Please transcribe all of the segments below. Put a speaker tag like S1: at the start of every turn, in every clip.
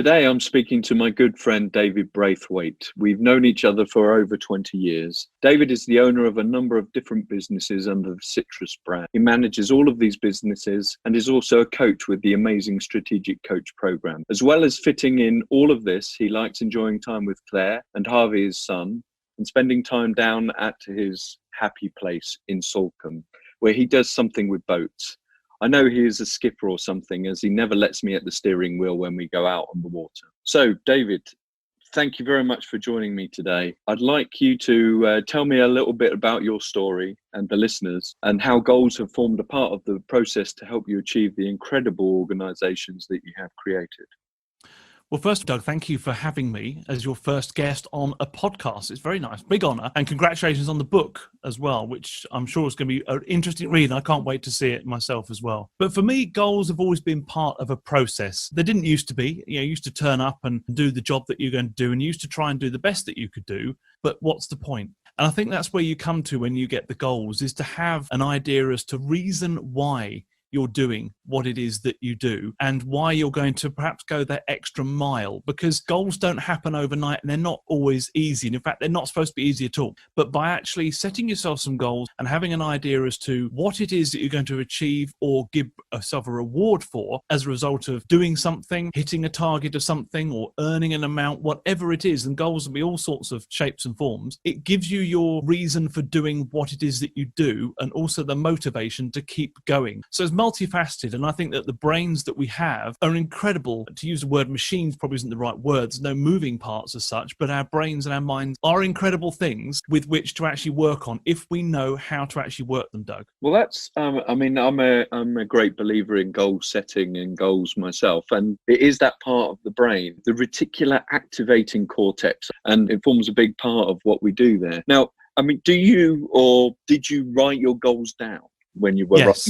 S1: Today I'm speaking to my good friend David Braithwaite. We've known each other for over 20 years. David is the owner of a number of different businesses under the Citrus brand. He manages all of these businesses and is also a coach with the amazing Strategic Coach program. As well as fitting in all of this, he likes enjoying time with Claire and Harvey, his son, and spending time down at his happy place in Salcombe, where he does something with boats. I know he is a skipper or something, as he never lets me at the steering wheel when we go out on the water. So, David, thank you very much for joining me today. I'd like you to tell me a little bit about your story and the listeners, and how goals have formed a part of the process to help you achieve the incredible organizations that you have created.
S2: Well, first, Doug, thank you for having me as your first guest on a podcast. It's very nice. Big honor. And congratulations on the book as well, which I'm sure is going to be an interesting read. I can't wait to see it myself as well. But for me, goals have always been part of a process. They didn't used to be. You used to turn up and do the job that you're going to do, and you used to try and do the best that you could do. But what's the point? And I think that's where you come to when you get the goals, is to have an idea as to reason why you're doing what it is that you do, and why you're going to perhaps go that extra mile, because goals don't happen overnight and they're not always easy. And in fact, they're not supposed to be easy at all. But by actually setting yourself some goals and having an idea as to what it is that you're going to achieve or give yourself a reward for as a result of doing something, hitting a target of something, or earning an amount, whatever it is, and goals will be all sorts of shapes and forms, it gives you your reason for doing what it is that you do, and also the motivation to keep going. So it's multifaceted, and I think that the brains that we have are incredible. To use the word machines probably isn't the right word. There's no moving parts as such, but our brains and our minds are incredible things with which to actually work on if we know how to actually work them, Doug.
S1: Well, that's, I'm a great believer in goal setting and goals myself, and it is that part of the brain, the reticular activating cortex, and it forms a big part of what we do there. Now, do you, or did you write your goals down when you were,
S2: yes.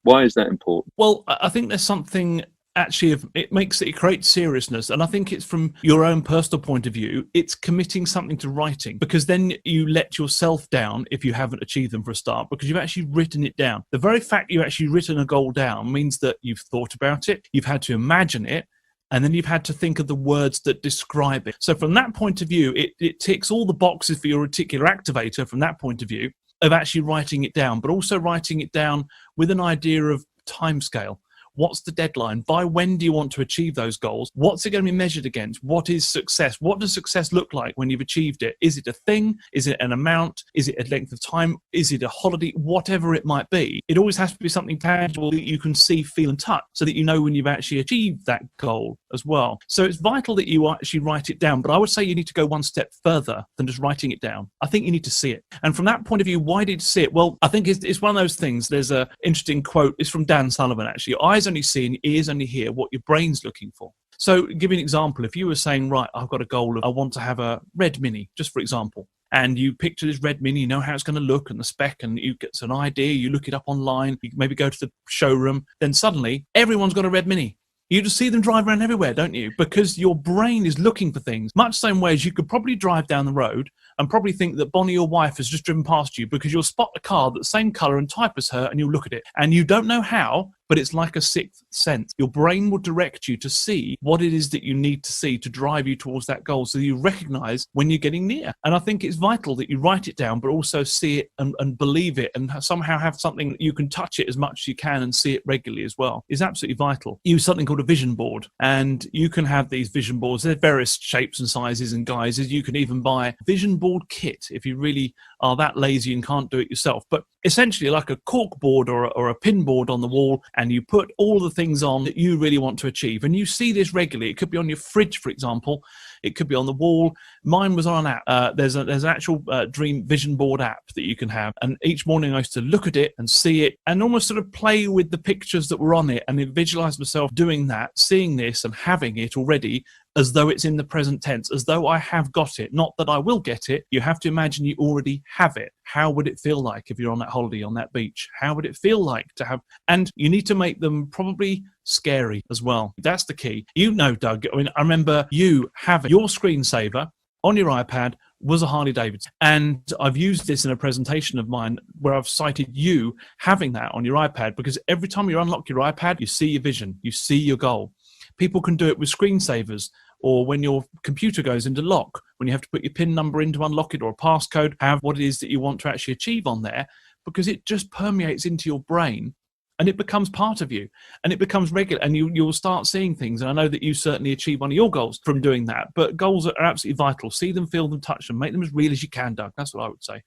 S1: Why is that important?
S2: Well, I think there's something actually, it creates seriousness. And I think it's from your own personal point of view, it's committing something to writing, because then you let yourself down if you haven't achieved them for a start, because you've actually written it down. The very fact you've actually written a goal down means that you've thought about it, you've had to imagine it, and then you've had to think of the words that describe it. So from that point of view, it ticks all the boxes for your reticular activator from that point of view, of actually writing it down, but also writing it down with an idea of timescale. What's the deadline? By when do you want to achieve those goals? What's it going to be measured against? What is success? What does success look like when you've achieved it? Is it a thing? Is it an amount? Is it a length of time? Is it a holiday? Whatever it might be, it always has to be something tangible that you can see, feel, and touch, so that you know when you've actually achieved that goal as well. So it's vital that you actually write it down, but I would say you need to go one step further than just writing it down. I think you need to see it. And from that point of view, why did you see it? Well, I think it's one of those things. There's an interesting quote. It's from Dan Sullivan, actually. Eyes only see and ears only hear what your brain's looking for. So give you an example. If you were saying, right, I've got a goal of, I want to have a red Mini, just for example, and you picture this red Mini, you know how it's going to look and the spec, and you get an idea, you look it up online, you maybe go to the showroom, then suddenly everyone's got a red Mini. You just see them drive around everywhere, don't you? Because your brain is looking for things. Much the same way as you could probably drive down the road and probably think that Bonnie, your wife, has just driven past you, because you'll spot a car that's the same colour and type as her, and you'll look at it. And you don't know how, but it's like a sixth sense. Your brain will direct you to see what it is that you need to see to drive you towards that goal, so that you recognise when you're getting near. And I think it's vital that you write it down, but also see it and believe it, and somehow have something that you can touch it as much as you can and see it regularly as well. It's absolutely vital. Use something called a vision board, and you can have these vision boards. They're various shapes and sizes and guises. You can even buy a vision board kit if you really are that lazy and can't do it yourself. But essentially like a cork board or a pin board on the wall, and you put all the things on that you really want to achieve. And you see this regularly. It could be on your fridge, for example. It could be on the wall. Mine was on an app. There's an actual Dream Vision Board app that you can have. And each morning I used to look at it and see it and almost sort of play with the pictures that were on it, and visualize myself doing that, seeing this and having it already, as though it's in the present tense, as though I have got it. Not that I will get it. You have to imagine you already have it. How would it feel like if you're on that holiday on that beach? How would it feel like to have? And you need to make them probably scary as well. That's the key. Doug, I remember you having your screensaver on your iPad was a Harley Davidson. And I've used this in a presentation of mine where I've cited you having that on your iPad, because every time you unlock your iPad, you see your vision, you see your goal. People can do it with screensavers, or when your computer goes into lock, when you have to put your PIN number in to unlock it, or a passcode, have what it is that you want to actually achieve on there, because it just permeates into your brain and it becomes part of you and it becomes regular, and you'll start seeing things. And I know that you certainly achieve one of your goals from doing that, but goals are absolutely vital. See them, feel them, touch them, make them as real as you can, Doug. That's what I would say.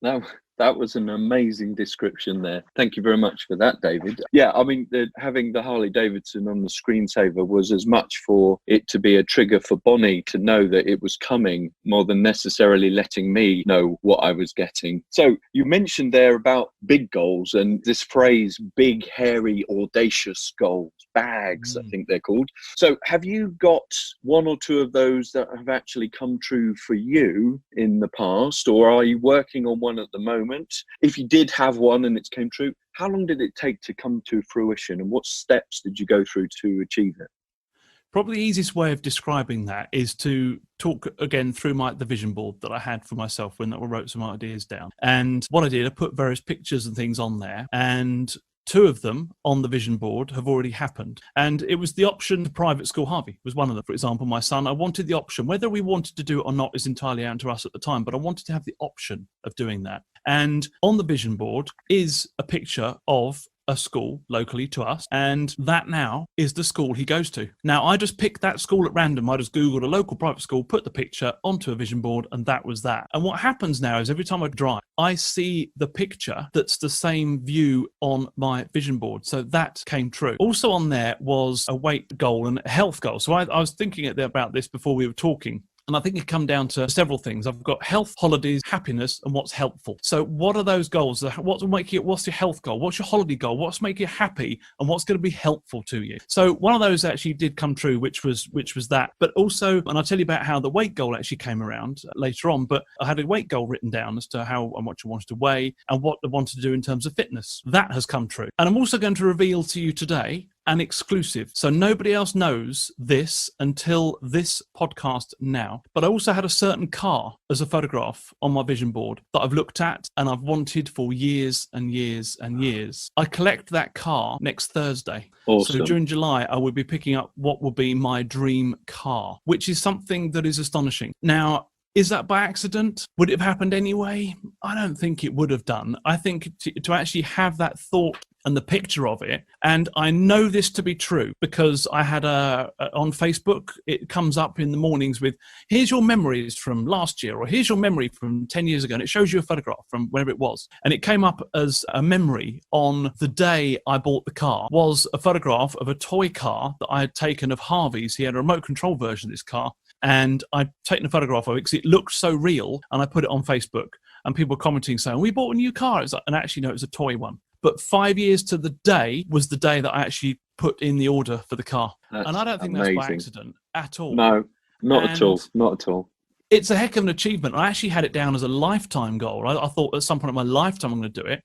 S1: No, that was an amazing description there. Thank you very much for that, David. Yeah, I mean, having the Harley Davidson on the screensaver was as much for it to be a trigger for Bonnie to know that it was coming, more than necessarily letting me know what I was getting. So you mentioned there about big goals and this phrase, big, hairy, audacious goals, bags, I think they're called. So have you got one or two of those that have actually come true for you in the past, or are you working on one at the moment? If you did have one and it came true, how long did it take to come to fruition, and what steps did you go through to achieve it?
S2: Probably the easiest way of describing that is to talk again through the vision board that I had for myself when I wrote some ideas down. And what I did, I put various pictures and things on there, and 2 of them on the vision board have already happened. And it was the option to private school Harvey was one of them. For example, my son, I wanted the option. Whether we wanted to do it or not is entirely down to us at the time, but I wanted to have the option of doing that. And on the vision board is a picture of a school locally to us, and that now is the school he goes to. Now, I just picked that school at random. I just Googled a local private school, put the picture onto a vision board, and that was that. And what happens now is every time I drive, I see the picture that's the same view on my vision board. So that came true. Also on there was a weight goal and a health goal. So I was thinking about this before we were talking. And I think it come down to several things. I've got health, holidays, happiness, and what's helpful. So what are those goals? What's your health goal? What's your holiday goal? What's making you happy? And what's going to be helpful to you? So one of those actually did come true, which was that. But also, and I'll tell you about how the weight goal actually came around later on, but I had a weight goal written down as to how much I wanted to weigh and what I wanted to do in terms of fitness. That has come true. And I'm also going to reveal to you today an exclusive. So nobody else knows this until this podcast now. But I also had a certain car as a photograph on my vision board that I've looked at and I've wanted for years and years and years. I collect that car next Thursday.
S1: Awesome.
S2: So during July, I will be picking up what will be my dream car, which is something that is astonishing. Now, is that by accident? Would it have happened anyway? I don't think it would have done. I think to actually have that thought and the picture of it, and I know this to be true because I had on Facebook, it comes up in the mornings with, here's your memories from last year, or here's your memory from 10 years ago, and it shows you a photograph from wherever it was. And it came up as a memory on the day I bought the car, was a photograph of a toy car that I had taken of Harvey's. He had a remote control version of this car, and I'd taken a photograph of it because it looked so real, and I put it on Facebook, and people were commenting saying, we bought a new car. It's like, and actually, no, it was a toy one. But 5 years to the day was the day that I actually put in the order for the car.
S1: That's
S2: and I don't think
S1: amazing.
S2: That's by accident at all.
S1: No, not at all. Not at all.
S2: It's a heck of an achievement. I actually had it down as a lifetime goal. I thought at some point in my lifetime I'm going to do it.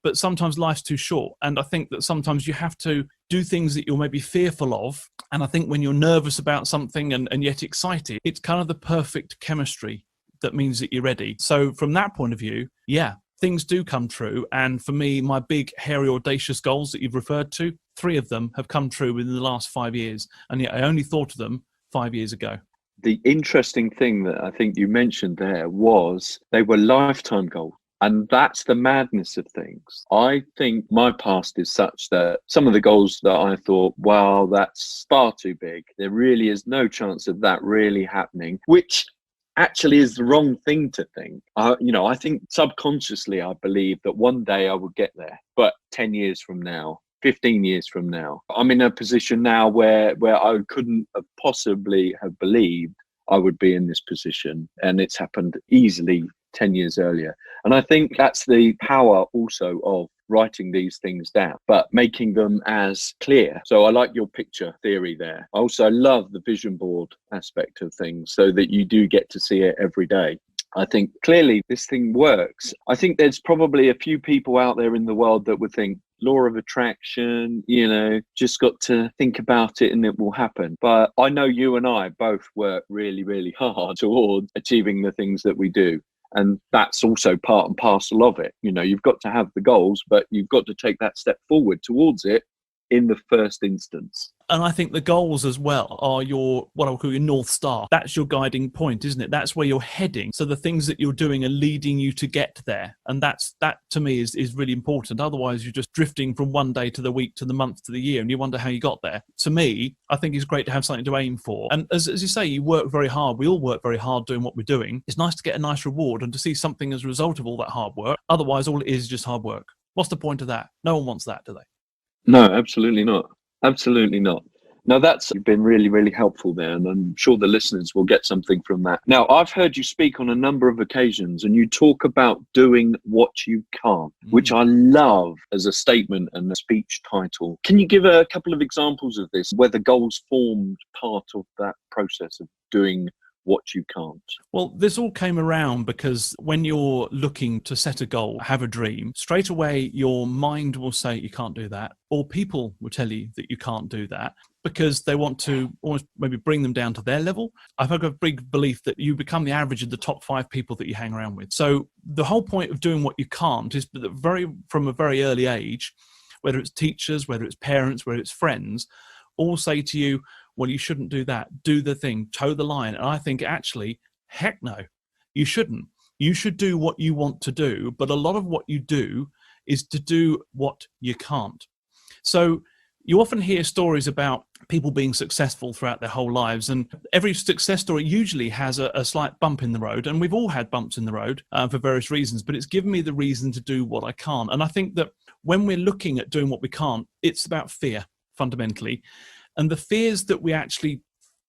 S2: But sometimes life's too short. And I think that sometimes you have to do things that you're maybe fearful of. And I think when you're nervous about something and yet excited, it's kind of the perfect chemistry that means that you're ready. So from that point of view, yeah, things do come true. And for me, my big, hairy, audacious goals that you've referred to, 3 of them have come true within the last 5 years. And yet I only thought of them 5 years ago.
S1: The interesting thing that I think you mentioned there was they were lifetime goals. And that's the madness of things. I think my past is such that some of the goals that I thought, wow, that's far too big. There really is no chance of that really happening, which actually is the wrong thing to think. I think subconsciously I believe that one day I would get there, but 10 years from now, 15 years from now, I'm in a position now where I couldn't have possibly have believed I would be in this position, and it's happened easily 10 years earlier. And I think that's the power also of writing these things down, but making them as clear. So I like your picture theory there. I also love the vision board aspect of things so that you do get to see it every day. I think clearly this thing works. I think there's probably a few people out there in the world that would think law of attraction, just got to think about it and it will happen. But I know you and I both work really, really hard towards achieving the things that we do. And that's also part and parcel of it. You've got to have the goals, but you've got to take that step forward towards it in the first instance.
S2: And I think the goals as well are your, what I would call your North Star. That's your guiding point, isn't it? That's where you're heading. So the things that you're doing are leading you to get there. And that to me is really important. Otherwise, you're just drifting from one day to the week to the month to the year, and you wonder how you got there. To me, I think it's great to have something to aim for. And as you say, you work very hard. We all work very hard doing what we're doing. It's nice to get a nice reward and to see something as a result of all that hard work. Otherwise, all it is just hard work. What's the point of that? No one wants that, do they?
S1: No, absolutely not. Absolutely not. Now, that's been really, really helpful there, and I'm sure the listeners will get something from that. Now, I've heard you speak on a number of occasions, and you talk about doing what you can't, which I love as a statement and a speech title. Can you give a couple of examples of this, where the goals formed part of that process of doing what you can't?
S2: Well, this all came around because when you're looking to set a goal, have a dream, straight away your mind will say you can't do that, or people will tell you that you can't do that because they want to almost maybe bring them down to their level. I've got a big belief that you become the average of the top 5 people that you hang around with. So the whole point of doing what you can't is that from a very early age, whether it's teachers, whether it's parents, whether it's friends, all say to you, well, you shouldn't do that. Do the thing, toe the line. And I think actually, heck no, you shouldn't. You should do what you want to do. But a lot of what you do is to do what you can't. So you often hear stories about people being successful throughout their whole lives. And every success story usually has a slight bump in the road. And we've all had bumps in the road for various reasons. But it's given me the reason to do what I can't. And I think that when we're looking at doing what we can't, it's about fear, fundamentally. And the fears that we actually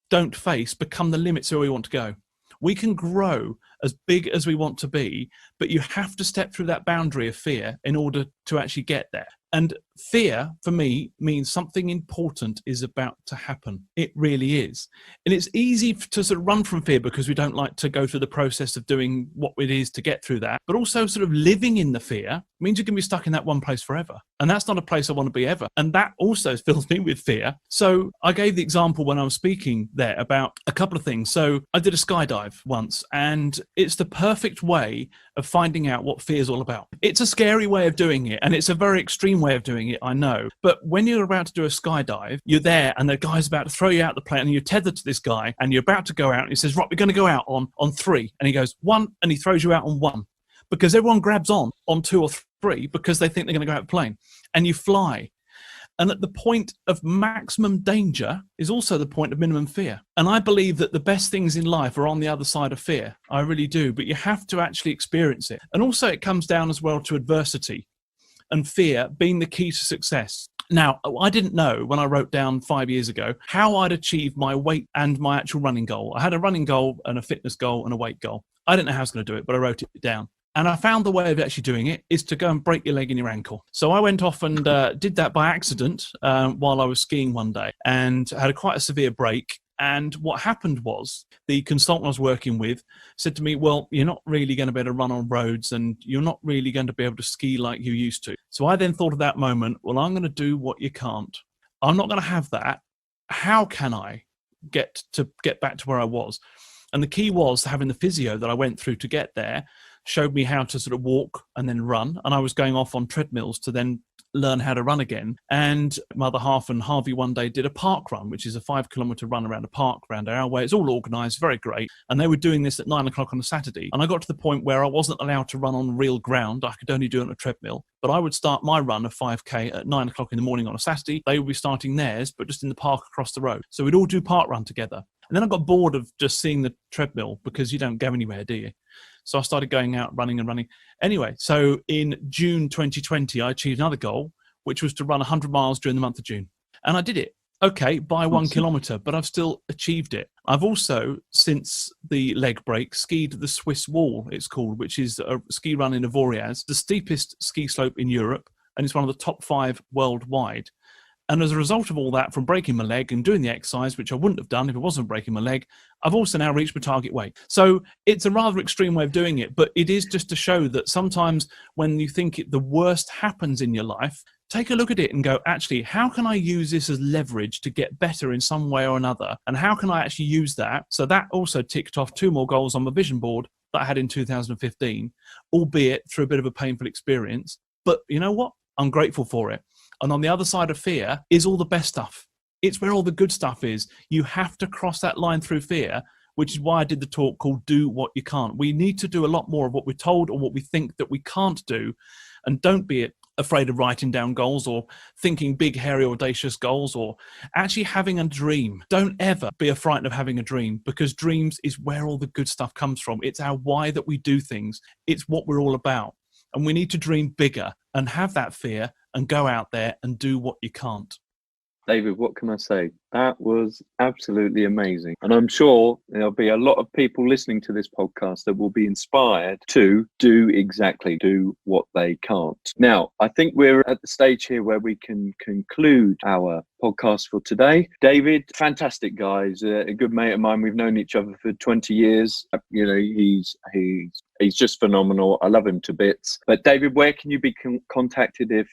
S2: don't face become the limits where we want to go. We can grow as big as we want to be, but you have to step through that boundary of fear in order to actually get there. And fear, for me, means something important is about to happen. It really is. And it's easy to sort of run from fear because we don't like to go through the process of doing what it is to get through that. But also sort of living in the fear means you can be stuck in that one place forever. And that's not a place I want to be ever. And that also fills me with fear. So I gave the example when I was speaking there about a couple of things. So I did a skydive once, and it's the perfect way of finding out what fear is all about. It's a scary way of doing it, and it's a very extreme way of doing it, I know. But when you're about to do a skydive, you're there and the guy's about to throw you out the plane, and you're tethered to this guy, and you're about to go out, and he says, right, we're going to go out on 3. And he goes, 1, and he throws you out on 1. Because everyone grabs on 2 or 3 because they think they're going to go out the plane. And you fly. And at the point of maximum danger is also the point of minimum fear. And I believe that the best things in life are on the other side of fear. I really do. But you have to actually experience it. And also it comes down as well to adversity and fear being the key to success. Now, I didn't know when I wrote down 5 years ago how I'd achieve my weight and my actual running goal. I had a running goal and a fitness goal and a weight goal. I didn't know how I was going to do it, but I wrote it down. And I found the way of actually doing it is to go and break your leg and your ankle. So I went off and did that by accident while I was skiing one day and had quite a severe break. And what happened was the consultant I was working with said to me, well, you're not really going to be able to run on roads and you're not really going to be able to ski like you used to. So I then thought of that moment, well, I'm going to do what you can't. I'm not going to have that. How can I get back to where I was? And the key was having the physio that I went through to get there showed me how to sort of walk and then run. And I was going off on treadmills to then learn how to run again. And my other half and Harvey one day did a park run, which is a 5-kilometer run around a park around our way. It's all organised, very great. And they were doing this at 9 o'clock on a Saturday. And I got to the point where I wasn't allowed to run on real ground. I could only do it on a treadmill. But I would start my run of 5K at 9 o'clock in the morning on a Saturday. They would be starting theirs, but just in the park across the road. So we'd all do park run together. And then I got bored of just seeing the treadmill because you don't go anywhere, do you? So I started going out running. Anyway, so in June 2020, I achieved another goal, which was to run 100 miles during the month of June. And I did it. Okay, by 1 kilometer, but I've still achieved it. I've also, since the leg break, skied the Swiss Wall, it's called, which is a ski run in Avoriaz, the steepest ski slope in Europe, and it's one of the top 5 worldwide. And as a result of all that, from breaking my leg and doing the exercise, which I wouldn't have done if it wasn't breaking my leg, I've also now reached my target weight. So it's a rather extreme way of doing it, but it is just to show that sometimes when you think the worst happens in your life, take a look at it and go, actually, how can I use this as leverage to get better in some way or another? And how can I actually use that? So that also ticked off 2 more goals on my vision board that I had in 2015, albeit through a bit of a painful experience. But you know what? I'm grateful for it. And on the other side of fear is all the best stuff. It's where all the good stuff is. You have to cross that line through fear, which is why I did the talk called Do What You Can't. We need to do a lot more of what we're told or what we think that we can't do. And don't be afraid of writing down goals or thinking big, hairy, audacious goals or actually having a dream. Don't ever be frightened of having a dream, because dreams is where all the good stuff comes from. It's our why that we do things. It's what we're all about. And we need to dream bigger and have that fear and go out there and do what you can't.
S1: David, what can I say? That was absolutely amazing. And I'm sure there'll be a lot of people listening to this podcast that will be inspired to do what they can't. Now, I think we're at the stage here where we can conclude our podcast for today. David, fantastic guys, a good mate of mine. We've known each other for 20 years. You know, he's just phenomenal. I love him to bits. But David, where can you be contacted if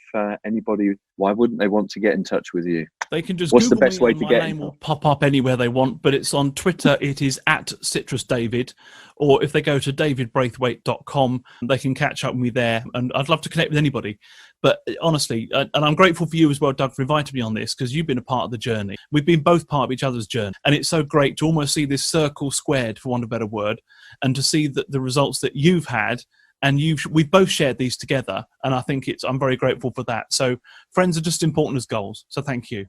S1: anybody, why wouldn't they want to get in touch with you?
S2: They can just
S1: What's
S2: Google
S1: the best
S2: me
S1: way
S2: and
S1: to
S2: my
S1: get
S2: name
S1: in
S2: will
S1: touch?
S2: pop up anywhere they want, but it's on Twitter. It is at citrusdavid, or if they go to davidbraithwaite.com, they can catch up with me there. And I'd love to connect with anybody. But honestly, and I'm grateful for you as well, Doug, for inviting me on this, because you've been a part of the journey. We've been both part of each other's journey. And it's so great to almost see this circle squared, for want of a better word, and to see that the results that you've had, and we've both shared these together. And I think I'm very grateful for that. So friends are just important as goals. So thank you.